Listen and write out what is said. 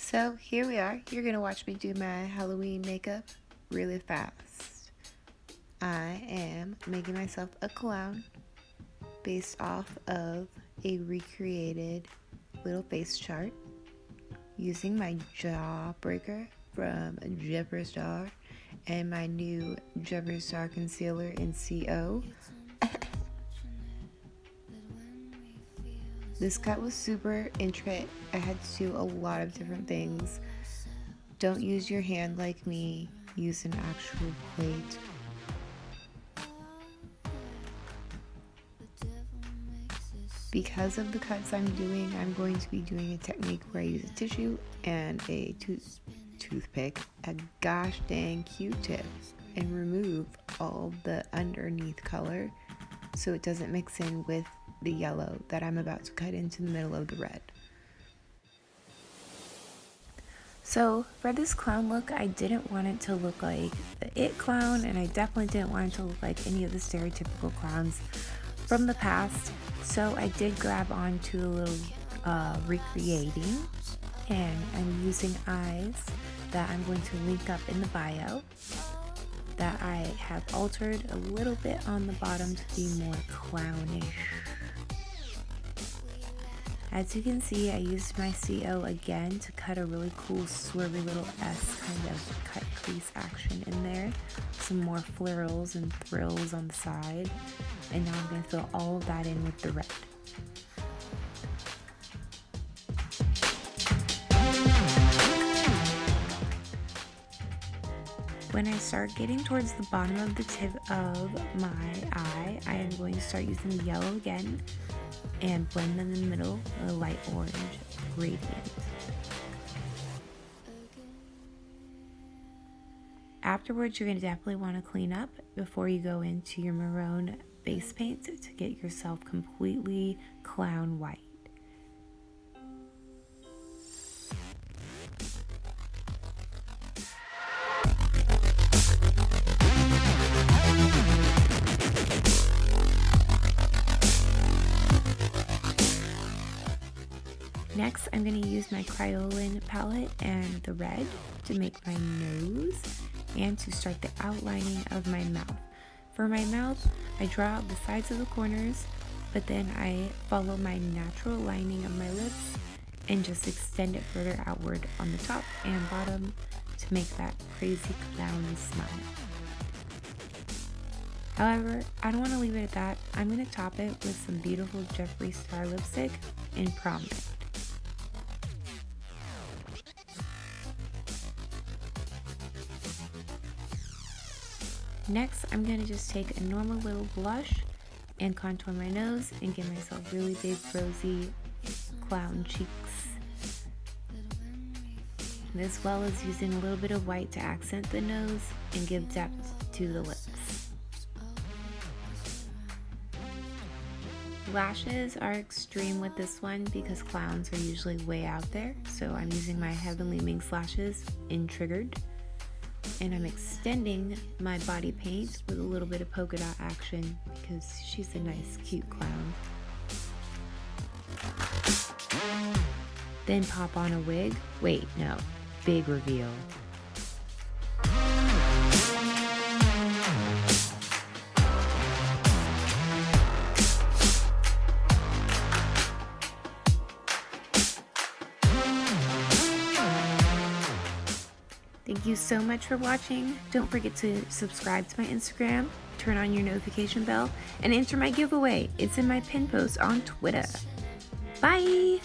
So here we are. You're gonna watch me do my Halloween makeup really fast. I am making myself a clown based off of a recreated little face chart using my Jawbreaker from Jeffree Star and my new Jeffree Star concealer in CO. This cut was super intricate. I had to do a lot of different things. Don't use your hand like me. Use an actual plate. Because of the cuts I'm doing, I'm going to be doing a technique where I use a tissue and a toothpick, a gosh dang Q-tip, and remove all the underneath color so it doesn't mix in with the yellow that I'm about to cut into the middle of the red. So for this clown look, I didn't want it to look like the It clown, and I definitely didn't want it to look like any of the stereotypical clowns from the past. So I did grab onto a little recreating, and I'm using eyes that I'm going to link up in the bio that I have altered a little bit on the bottom to be more clownish. As you can see, I used my CO again to cut a really cool swervy little S kind of cut crease action in there. Some more florals and thrills on the side. And now I'm going to fill all of that in with the red. When I start getting towards the bottom of the tip of my eye, I am going to start using the yellow again and blend them in the middle with a light orange gradient. Afterwards, you're going to definitely want to clean up before you go into your maroon base paint to get yourself completely clown white. Next, I'm going to use my Kryolan palette and the red to make my nose and to start the outlining of my mouth. For my mouth, I draw out the sides of the corners, but then I follow my natural lining of my lips and just extend it further outward on the top and bottom to make that crazy clown smile. However, I don't want to leave it at that. I'm going to top it with some beautiful Jeffree Star lipstick in Prom Night. Next, I'm going to just take a normal little blush and contour my nose and give myself really big rosy clown cheeks. As well as using a little bit of white to accent the nose and give depth to the lips. Lashes are extreme with this one because clowns are usually way out there, so I'm using my Heavenly Minx lashes in Triggered. And I'm extending my body paint with a little bit of polka dot action because she's a nice, cute clown. Then pop on a wig. Wait, no. Big reveal. Thank you so much for watching. Don't forget to subscribe to my Instagram, turn on your notification bell, and enter my giveaway. It's in my pin post on Twitter. Bye!